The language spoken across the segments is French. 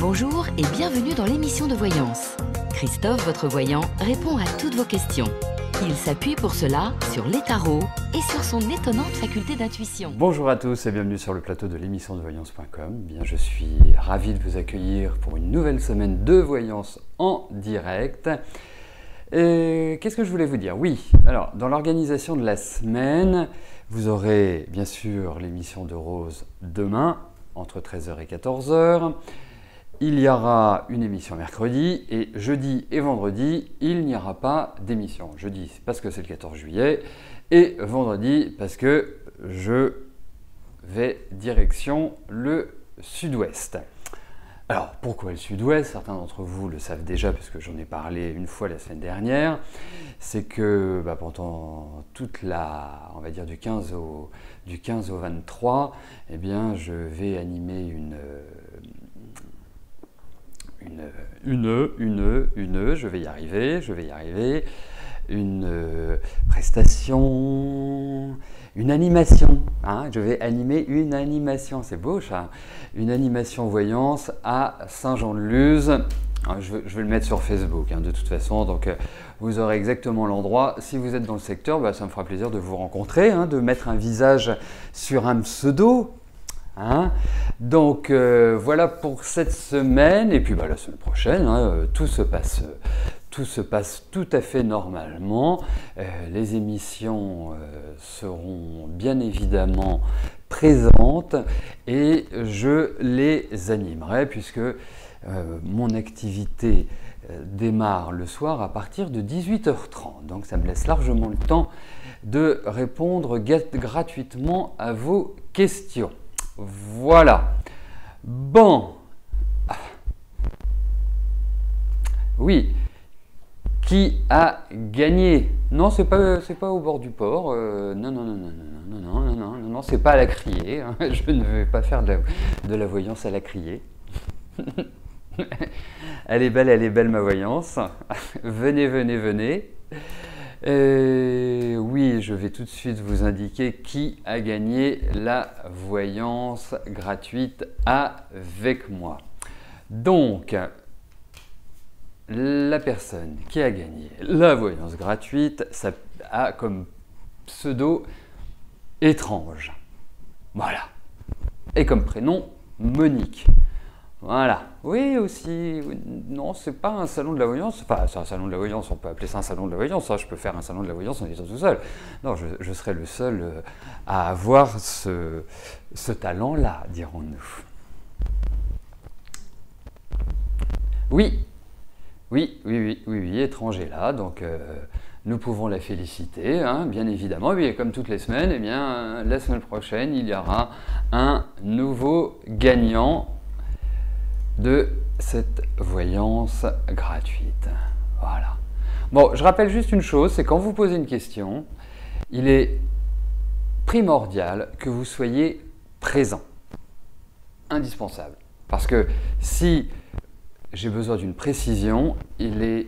Bonjour et bienvenue dans l'émission de voyance. Christophe, votre voyant, répond à toutes vos questions. Il s'appuie pour cela sur les tarots et sur son étonnante faculté d'intuition. Bonjour à tous et bienvenue sur le plateau de l'émission de voyance.com. Bien, je suis ravi de vous accueillir pour une nouvelle semaine de voyance en direct. Et qu'est-ce que je voulais vous dire? Oui, alors dans l'organisation de la semaine, vous aurez bien sûr l'émission de Rose demain entre 13h et 14h. Il y aura une émission mercredi et jeudi et vendredi, il n'y aura pas d'émission. Jeudi parce que c'est le 14 juillet et vendredi parce que je vais direction le sud-ouest. Alors pourquoi le sud-ouest? Certains d'entre vous le savent déjà parce que j'en ai parlé une fois la semaine dernière. C'est que pendant toute la, on va dire du 15 au 23, eh bien je vais animer je vais y arriver, une prestation, une animation, je vais animer une animation, c'est beau ça, une animation voyance à Saint-Jean-de-Luz. Je vais le mettre sur Facebook de toute façon, donc vous aurez exactement l'endroit. Si vous êtes dans le secteur, ça me fera plaisir de vous rencontrer, de mettre un visage sur un pseudo. Donc voilà pour cette semaine, et puis la semaine prochaine, tout se passe tout à fait normalement. Les émissions seront bien évidemment présentes et je les animerai puisque mon activité démarre le soir à partir de 18h30. Donc ça me laisse largement le temps de répondre gratuitement à vos questions. Voilà. Bon. Oui. Qui a gagné? Non, c'est pas au bord du port. Non, c'est pas à la criée. Je ne vais pas faire de la voyance à la criée. Elle est belle ma voyance. Venez. Oui, je vais tout de suite vous indiquer qui a gagné la voyance gratuite avec moi. Donc, la personne qui a gagné la voyance gratuite, ça a comme pseudo étrange. Voilà. Et comme prénom, Monique. Voilà. Oui, aussi. Non, c'est pas un salon de la voyance. Enfin, c'est un salon de la voyance. On peut appeler ça un salon de la voyance. Je peux faire un salon de la voyance en étant tout seul. Non, je serai le seul à avoir ce talent-là, dirons-nous. Oui, étranger là. Donc, nous pouvons la féliciter, bien évidemment. Et comme toutes les semaines, eh bien, la semaine prochaine, il y aura un nouveau gagnant de cette voyance gratuite. Voilà. Bon, je rappelle juste une chose, c'est quand vous posez une question, il est primordial que vous soyez présent. Indispensable. Parce que si j'ai besoin d'une précision, il est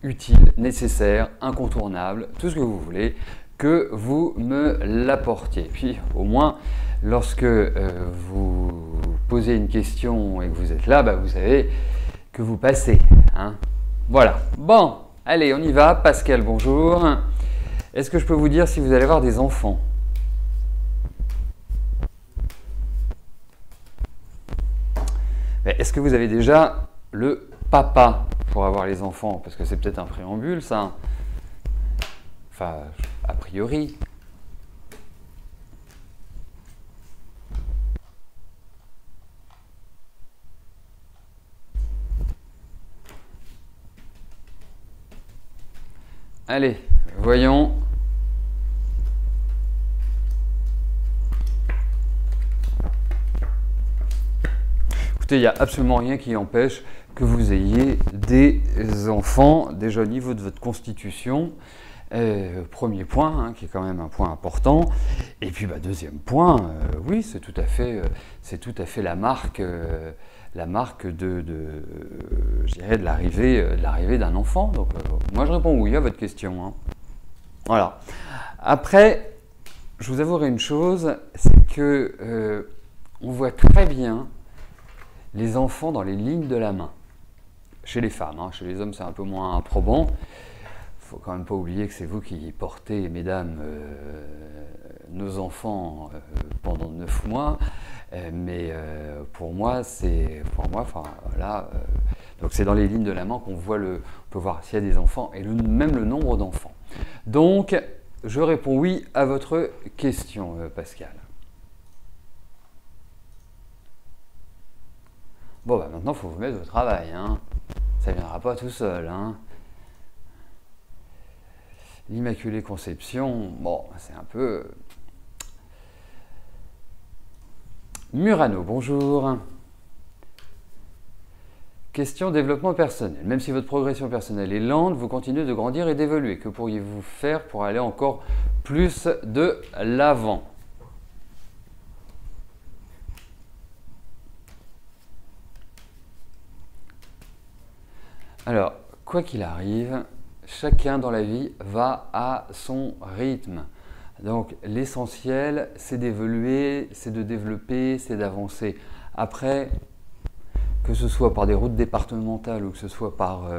utile, nécessaire, incontournable, tout ce que vous voulez, que vous me l'apportiez. Puis au moins, lorsque vous posez une question et que vous êtes là, vous savez que vous passez. Voilà. Bon, allez, on y va. Pascal, bonjour. Est-ce que je peux vous dire si vous allez avoir des enfants? Est-ce que vous avez déjà le papa pour avoir les enfants? Parce que c'est peut-être un préambule, ça. Enfin, a priori. Allez, voyons. Écoutez, il n'y a absolument rien qui empêche que vous ayez des enfants, déjà au niveau de votre constitution. Premier point, qui est quand même un point important. Et puis deuxième point, oui, c'est tout à fait la marque je dirais de l'arrivée d'un enfant. Donc moi je réponds oui à votre question. Voilà. Après, je vous avouerai une chose, c'est que on voit très bien les enfants dans les lignes de la main. Chez les femmes, hein. Chez les hommes c'est un peu moins probant. Il ne faut quand même pas oublier que c'est vous qui portez, mesdames, nos enfants pendant 9 mois. Mais pour moi, enfin là, donc c'est dans les lignes de la main qu'on voit on peut voir s'il y a des enfants et même le nombre d'enfants. Donc, je réponds oui à votre question, Pascal. Bon, bah maintenant, il faut vous mettre au travail, hein. Ça ne viendra pas tout seul, hein. L'Immaculée Conception, bon, c'est un peu... Murano, bonjour. Question développement personnel. Même si votre progression personnelle est lente, vous continuez de grandir et d'évoluer. Que pourriez-vous faire pour aller encore plus de l'avant? Alors, quoi qu'il arrive, chacun dans la vie va à son rythme. Donc l'essentiel, c'est d'évoluer, c'est de développer, c'est d'avancer. Après, que ce soit par des routes départementales ou que ce soit par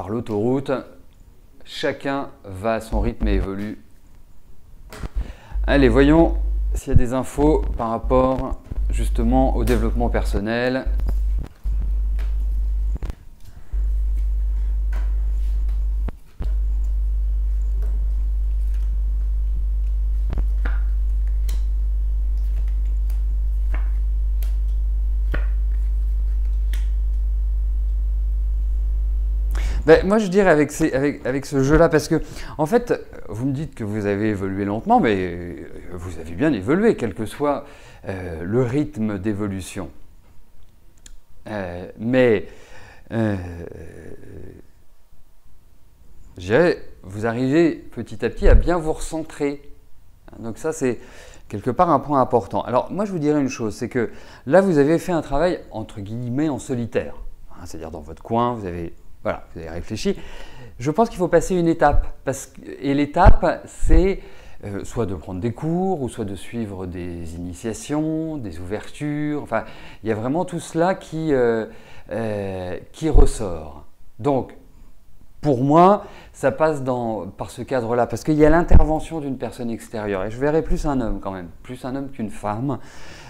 l'autoroute, chacun va à son rythme et évolue. Allez, voyons s'il y a des infos par rapport justement au développement personnel. Ben, moi, je dirais avec ce jeu-là, parce que, en fait, vous me dites que vous avez évolué lentement, mais vous avez bien évolué, quel que soit le rythme d'évolution. Mais, je dirais, vous arrivez petit à petit à bien vous recentrer. Donc ça, c'est quelque part un point important. Alors, moi, je vous dirais une chose, c'est que là, vous avez fait un travail, entre guillemets, en solitaire. C'est-à-dire dans votre coin, vous avez réfléchi. Je pense qu'il faut passer une étape. Et l'étape, c'est soit de prendre des cours, ou soit de suivre des initiations, des ouvertures. Enfin, il y a vraiment tout cela qui ressort. Donc, pour moi, ça passe par ce cadre-là, parce qu'il y a l'intervention d'une personne extérieure. Et je verrais plus un homme quand même, plus un homme qu'une femme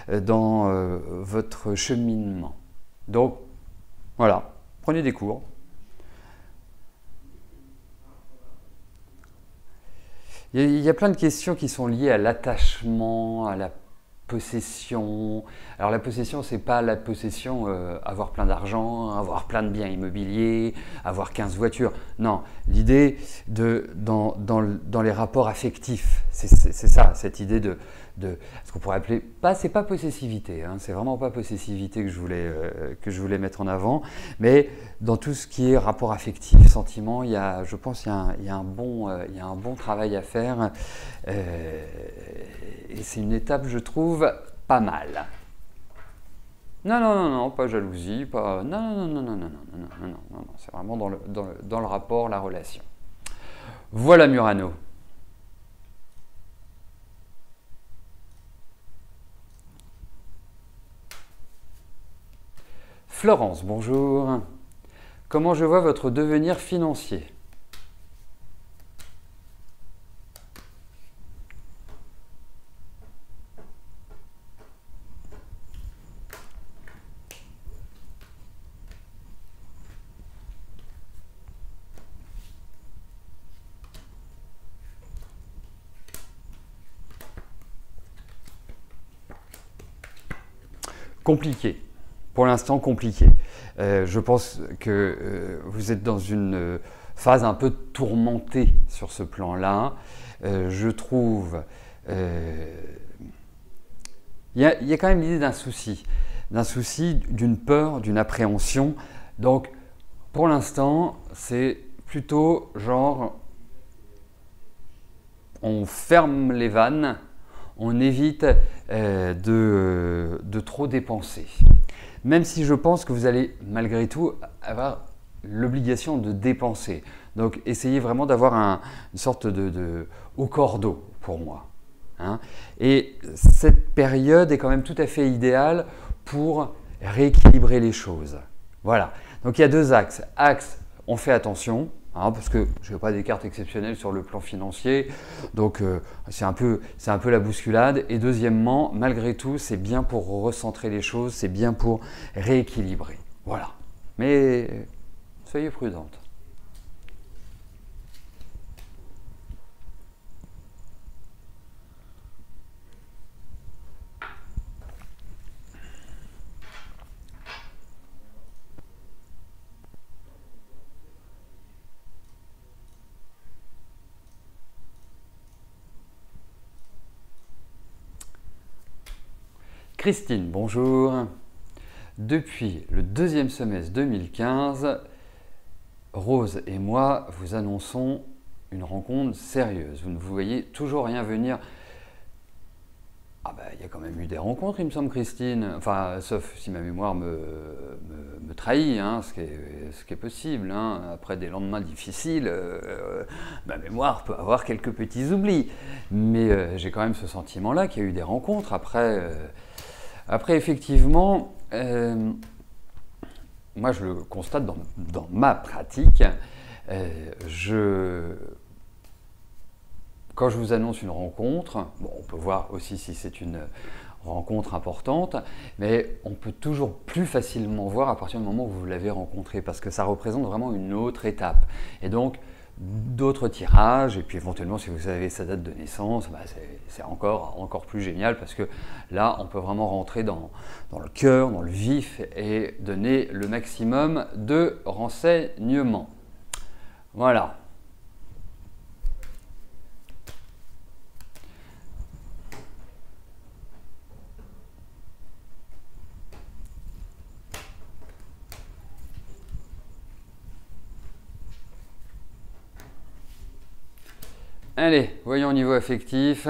dans votre cheminement. Donc, voilà, prenez des cours. Il y a plein de questions qui sont liées à l'attachement, à la possession. Alors la possession, c'est pas la possession, avoir plein d'argent, avoir plein de biens immobiliers, avoir 15 voitures. Non, l'idée dans les rapports affectifs, c'est ça, cette idée de ce qu'on pourrait appeler, c'est pas possessivité, hein, c'est vraiment pas possessivité que je voulais mettre en avant, mais dans tout ce qui est rapport affectif, sentiment, je pense qu'il y a un bon travail à faire, et c'est une étape, je trouve, pas mal. Non, pas jalousie, pas... Non, c'est vraiment dans le rapport, la relation. Voilà Murano. Florence, bonjour. Comment je vois votre devenir financier? Compliqué. Pour l'instant, compliqué. Je pense que vous êtes dans une phase un peu tourmentée sur ce plan-là. Je trouve... Il y a quand même l'idée d'un souci, d'une peur, d'une appréhension. Donc, pour l'instant, c'est plutôt genre, on ferme les vannes, on évite de trop dépenser. Même si je pense que vous allez malgré tout avoir l'obligation de dépenser. Donc, essayez vraiment d'avoir une sorte de au cordeau pour moi. hein. Et cette période est quand même tout à fait idéale pour rééquilibrer les choses. Voilà. Donc il y a deux axes. Axe, on fait attention, hein, parce que je n'ai pas des cartes exceptionnelles sur le plan financier, donc c'est un peu la bousculade. Et deuxièmement, malgré tout, c'est bien pour recentrer les choses, c'est bien pour rééquilibrer. Voilà. Mais soyez prudente. Christine, bonjour. Depuis le deuxième semestre 2015, Rose et moi vous annonçons une rencontre sérieuse. Vous ne vous voyez toujours rien venir. Ah ben, il y a quand même eu des rencontres, il me semble, Christine. Enfin, sauf si ma mémoire me trahit, hein, ce qui est possible. Hein. Après des lendemains difficiles, ma mémoire peut avoir quelques petits oublis. Mais j'ai quand même ce sentiment-là qu'il y a eu des rencontres. Après effectivement, moi je le constate dans ma pratique, quand je vous annonce une rencontre, bon, on peut voir aussi si c'est une rencontre importante, mais on peut toujours plus facilement voir à partir du moment où vous l'avez rencontré, parce que ça représente vraiment une autre étape. Et donc, d'autres tirages, et puis éventuellement si vous avez sa date de naissance, bah c'est encore plus génial, parce que là on peut vraiment rentrer dans le cœur, dans le vif, et donner le maximum de renseignements. Voilà. Allez, voyons au niveau affectif.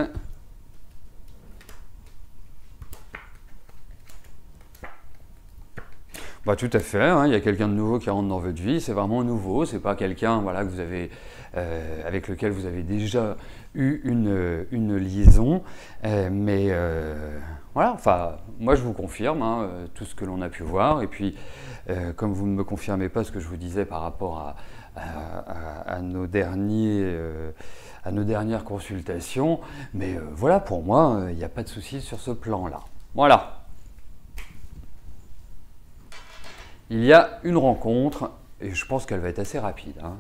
Bah, tout à fait, hein, il y a quelqu'un de nouveau qui rentre dans votre vie, c'est vraiment nouveau, c'est pas quelqu'un voilà, que vous avez, avec lequel vous avez déjà eu une liaison, voilà, enfin, moi je vous confirme hein, tout ce que l'on a pu voir, et puis comme vous ne me confirmez pas ce que je vous disais par rapport à nos dernières consultations, mais voilà, pour moi, il n'y a pas de souci sur ce plan-là. Voilà. Il y a une rencontre, et je pense qu'elle va être assez rapide. Hein.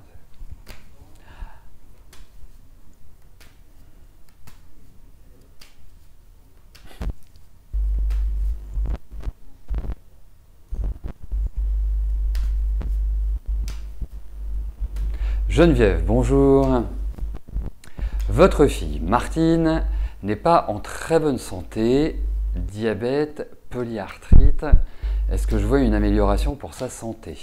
Geneviève, bonjour. Votre fille, Martine, n'est pas en très bonne santé, diabète, polyarthrite. Est-ce que je vois une amélioration pour sa santé?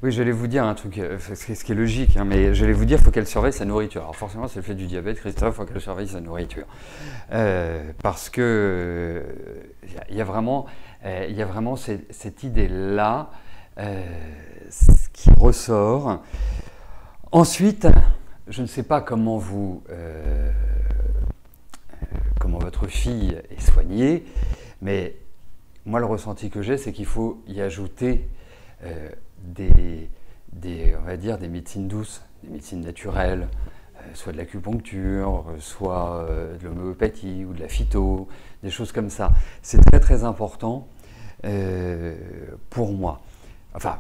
Oui, j'allais vous dire un truc, ce qui est logique, hein, mais j'allais vous dire qu'il faut qu'elle surveille sa nourriture. Alors forcément, c'est le fait du diabète, Christophe, il faut qu'elle surveille sa nourriture. Parce que il y a vraiment cette idée-là qui ressort. Ensuite, je ne sais pas comment votre fille est soignée, mais moi, le ressenti que j'ai, c'est qu'il faut y ajouter on va dire des médecines douces, des médecines naturelles, soit de l'acupuncture, soit de l'homéopathie ou de la phyto, des choses comme ça. C'est très très important pour moi, enfin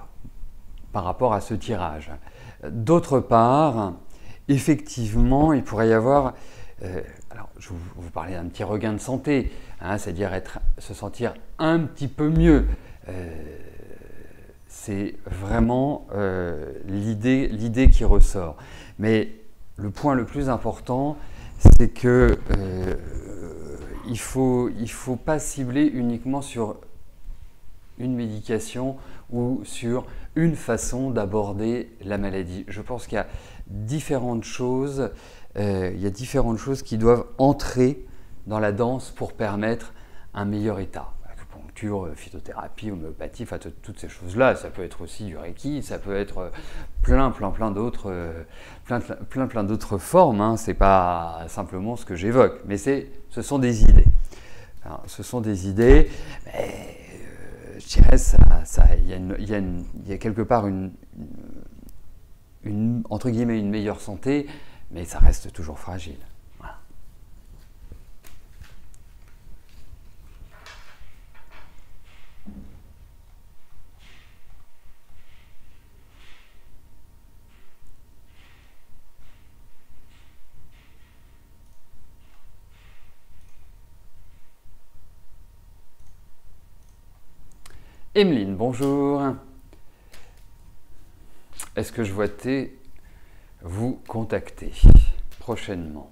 par rapport à ce tirage. D'autre part, effectivement, il pourrait y avoir, alors je vous parlais d'un petit regain de santé, hein, c'est-à-dire se sentir un petit peu mieux. C'est vraiment l'idée qui ressort. Mais le point le plus important, c'est que il faut pas cibler uniquement sur une médication ou sur une façon d'aborder la maladie. Je pense qu'il y a différentes choses, qui doivent entrer dans la danse pour permettre un meilleur état. Acupuncture, phytothérapie, homéopathie, enfin, toutes ces choses-là. Ça peut être aussi du Reiki, ça peut être plein d'autres formes. Hein. C'est pas simplement ce que j'évoque, mais ce sont des idées. Alors, ce sont des idées, mais je dirais il y a quelque part entre guillemets une meilleure santé, mais ça reste toujours fragile. Voilà. Emeline, bonjour. Est-ce que je vois vous contacter prochainement?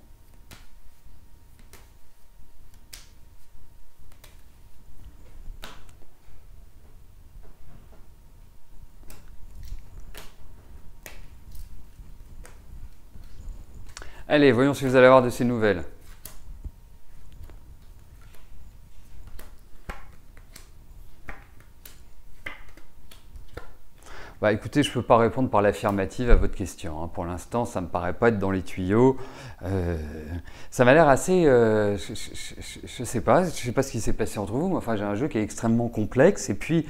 Allez, voyons si vous allez avoir de ces nouvelles. Bah, écoutez, je ne peux pas répondre par l'affirmative à votre question. Hein. Pour l'instant, ça ne me paraît pas être dans les tuyaux. Ça m'a l'air assez... je ne sais pas ce qui s'est passé entre vous. Mais enfin, j'ai un jeu qui est extrêmement complexe. Et puis,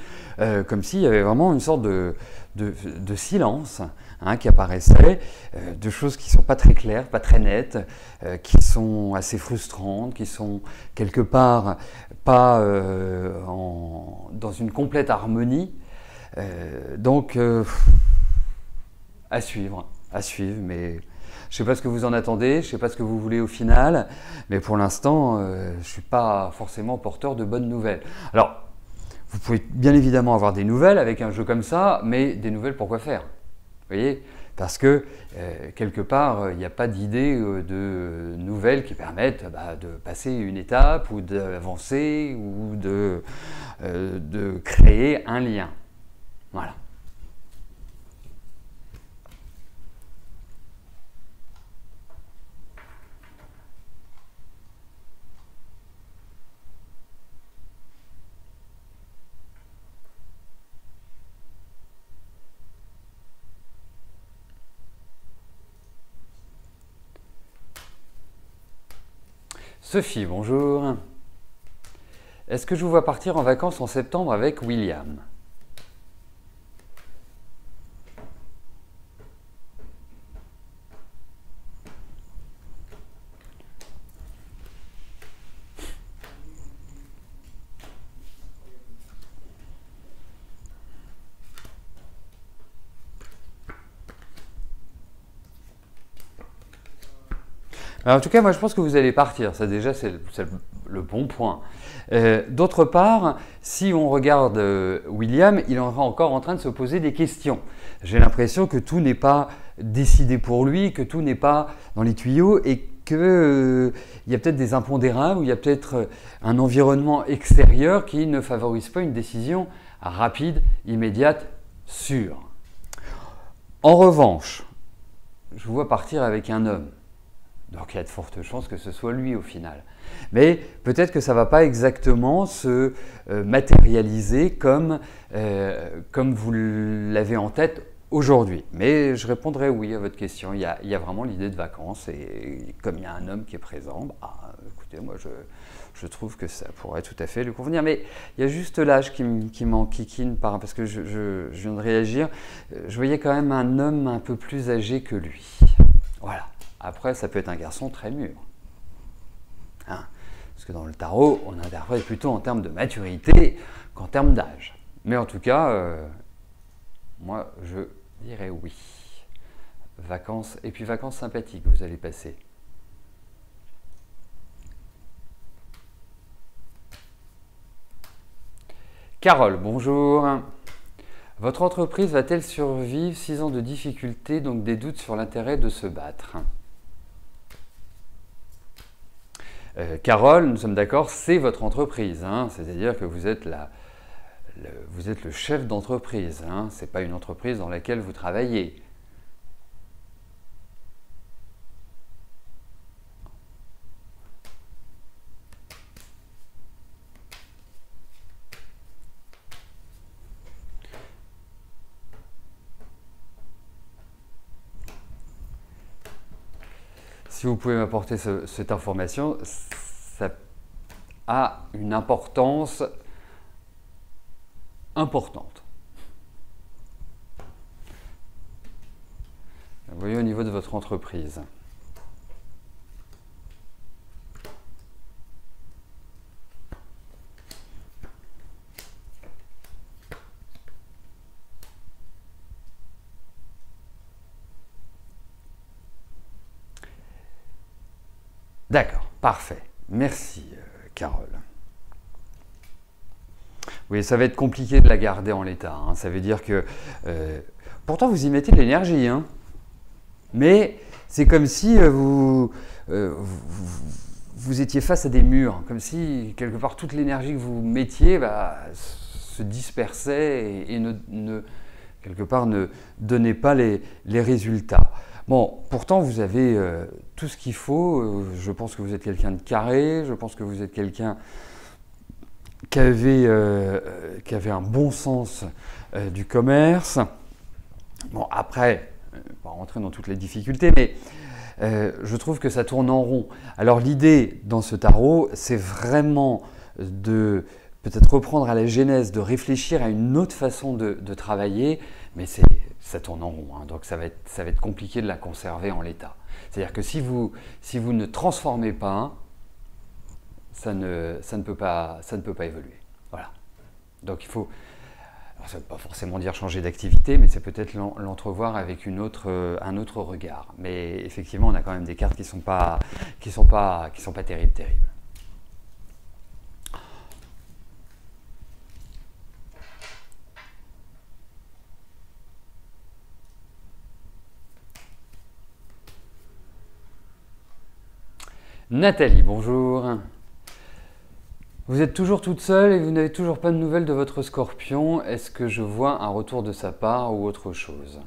comme s'il y avait vraiment une sorte de silence qui apparaissait, de choses qui ne sont pas très claires, pas très nettes, qui sont assez frustrantes, qui sont quelque part pas dans une complète harmonie. Donc, à suivre, mais je ne sais pas ce que vous en attendez, je ne sais pas ce que vous voulez au final, mais pour l'instant, je ne suis pas forcément porteur de bonnes nouvelles. Alors, vous pouvez bien évidemment avoir des nouvelles avec un jeu comme ça, mais des nouvelles pour quoi faire? Vous voyez? Parce que, quelque part, il n'y a pas d'idée de nouvelles qui permettent de passer une étape, ou d'avancer, ou de créer un lien. Voilà. Sophie, bonjour. Est-ce que je vous vois partir en vacances en septembre avec William? Alors, en tout cas, moi je pense que vous allez partir, ça déjà c'est le bon point. D'autre part, si on regarde William, il est encore en train de se poser des questions. J'ai l'impression que tout n'est pas décidé pour lui, que tout n'est pas dans les tuyaux et qu'il y a peut-être des impondérables ou il y a peut-être un environnement extérieur qui ne favorise pas une décision rapide, immédiate, sûre. En revanche, je vous vois partir avec un homme. Donc il y a de fortes chances que ce soit lui au final. Mais peut-être que ça ne va pas exactement se matérialiser comme vous l'avez en tête aujourd'hui. Mais je répondrai oui à votre question. Il y a vraiment l'idée de vacances et comme il y a un homme qui est présent, écoutez, moi je trouve que ça pourrait tout à fait lui convenir. Mais il y a juste l'âge qui m'enquiquine parce que je viens de réagir. Je voyais quand même un homme un peu plus âgé que lui. Voilà. Après, ça peut être un garçon très mûr. Hein, parce que dans le tarot, on interprète plutôt en termes de maturité qu'en termes d'âge. Mais en tout cas, moi, je dirais oui. Vacances, et puis vacances sympathiques, vous allez passer. Carole, bonjour. Votre entreprise va-t-elle survivre 6 ans de difficultés, donc des doutes sur l'intérêt de se battre? Carole, nous sommes d'accord, c'est votre entreprise, hein, c'est-à-dire que vous êtes le chef d'entreprise, hein, ce n'est pas une entreprise dans laquelle vous travaillez. Si vous pouvez m'apporter cette information, ça a une importance importante. Vous voyez au niveau de votre entreprise. D'accord, parfait. Merci, Carole. Oui, ça va être compliqué de la garder en l'état, hein. Ça veut dire que... pourtant, vous y mettez de l'énergie, hein. Mais c'est comme si vous étiez face à des murs, comme si, quelque part, toute l'énergie que vous mettiez se dispersait et quelque part, ne donnait pas les résultats. Bon, pourtant, vous avez tout ce qu'il faut. Je pense que vous êtes quelqu'un de carré. Je pense que vous êtes quelqu'un qui avait un bon sens du commerce. Bon, après, pas rentrer dans toutes les difficultés, mais je trouve que ça tourne en rond. Alors, l'idée dans ce tarot, c'est vraiment de peut-être reprendre à la genèse, de réfléchir à une autre façon de travailler, mais ça tourne en rond, hein, donc ça va être compliqué de la conserver en l'état. C'est-à-dire que si vous ne transformez pas, ça ne peut pas évoluer. Voilà. Donc il faut, alors ça ne veut pas forcément dire changer d'activité, mais c'est peut-être l'entrevoir avec un autre regard. Mais effectivement, on a quand même des cartes qui sont pas terribles. Nathalie, bonjour. Vous êtes toujours toute seule et vous n'avez toujours pas de nouvelles de votre scorpion. Est-ce que je vois un retour de sa part ou autre chose ?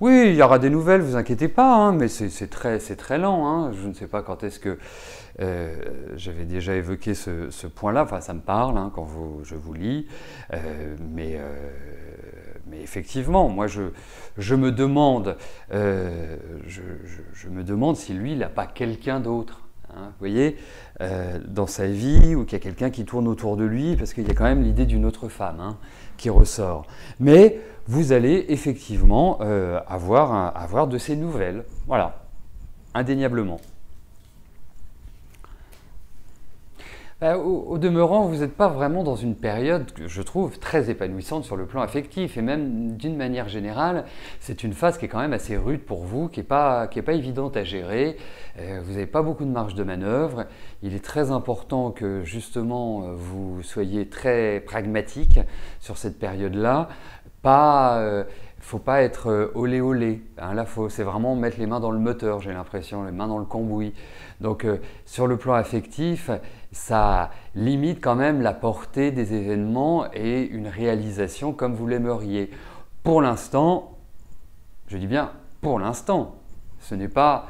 Oui, il y aura des nouvelles, vous inquiétez pas, hein, mais c'est très lent. Hein. Je ne sais pas quand est-ce que j'avais déjà évoqué ce point-là. Enfin, ça me parle hein, quand je vous lis, mais effectivement, moi, je me demande, je me demande si lui, il n'a pas quelqu'un d'autre. Hein, vous voyez, dans sa vie, ou qu'il y a quelqu'un qui tourne autour de lui, parce qu'il y a quand même l'idée d'une autre femme hein, qui ressort. Mais vous allez effectivement avoir de ces nouvelles, voilà, indéniablement. Au demeurant, vous n'êtes pas vraiment dans une période que je trouve très épanouissante sur le plan affectif, et même d'une manière générale, c'est une phase qui est quand même assez rude pour vous, qui n'est pas évidente à gérer. Vous n'avez pas beaucoup de marge de manœuvre. Il est très important que justement vous soyez très pragmatique sur cette période-là. Il ne faut pas être olé olé. Hein, là, c'est vraiment mettre les mains dans le moteur, j'ai l'impression, les mains dans le cambouis. Donc, sur le plan affectif, ça limite quand même la portée des événements et une réalisation comme vous l'aimeriez. Pour l'instant, je dis bien pour l'instant, ce n'est pas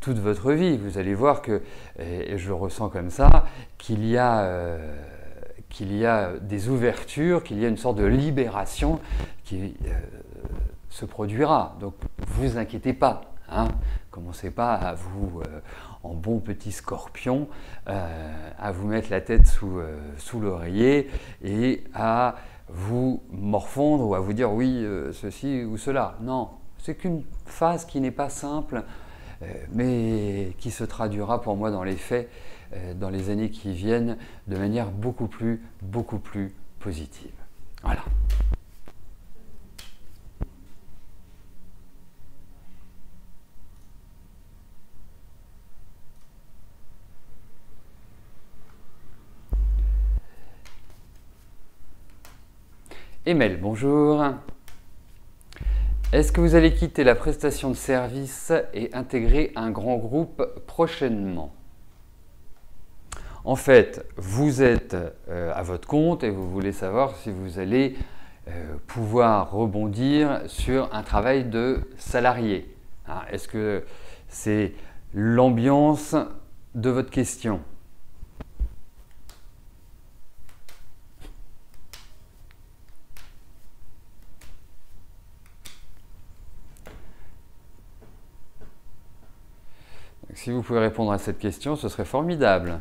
toute votre vie. Vous allez voir que, et je le ressens comme ça, qu'il y a des ouvertures, qu'il y a une sorte de libération qui se produira. Donc, ne vous inquiétez pas. Hein. Commencez pas à vous, en bon petit scorpion, à vous mettre la tête sous l'oreiller et à vous morfondre ou à vous dire oui, ceci ou cela. Non, c'est qu'une phase qui n'est pas simple, mais qui se traduira pour moi dans les faits, dans les années qui viennent, de manière beaucoup plus positive. Voilà. Emel, bonjour. Est-ce que vous allez quitter la prestation de service et intégrer un grand groupe prochainement? En fait, vous êtes à votre compte et vous voulez savoir si vous allez pouvoir rebondir sur un travail de salarié. Hein, est-ce que c'est l'ambiance de votre question? Donc, si vous pouvez répondre à cette question, ce serait formidable.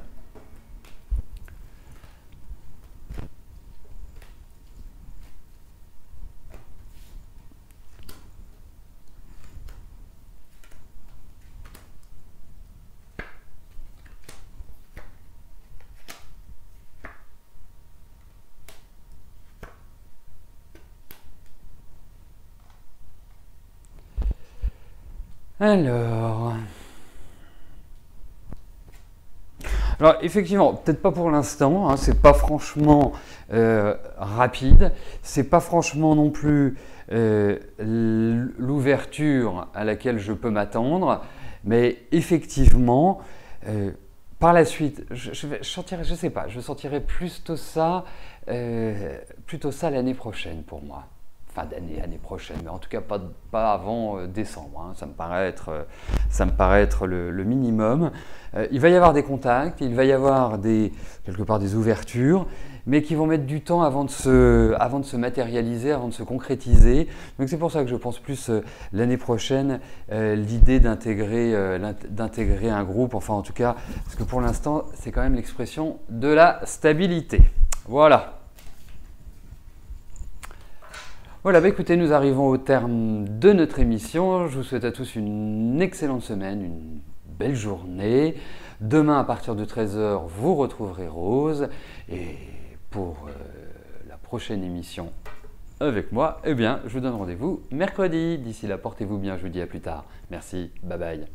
Alors effectivement, peut-être pas pour l'instant, hein, c'est pas franchement rapide, c'est pas franchement non plus l'ouverture à laquelle je peux m'attendre, mais effectivement, par la suite, je sais pas, je sentirai plutôt ça l'année prochaine pour moi. Fin d'année, année prochaine, mais en tout cas pas avant décembre, hein. Ça me paraît être le minimum. Il va y avoir des contacts, il va y avoir quelque part des ouvertures, mais qui vont mettre du temps avant de se matérialiser, avant de se concrétiser. Donc c'est pour ça que je pense plus l'année prochaine, l'idée d'intégrer un groupe, enfin en tout cas, parce que pour l'instant, c'est quand même l'expression de la stabilité. Voilà. Voilà, bah écoutez, nous arrivons au terme de notre émission. Je vous souhaite à tous une excellente semaine, une belle journée. Demain, à partir de 13 h, vous retrouverez Rose. Et pour la prochaine émission avec moi, eh bien, je vous donne rendez-vous mercredi. D'ici là, portez-vous bien, je vous dis à plus tard. Merci, bye bye.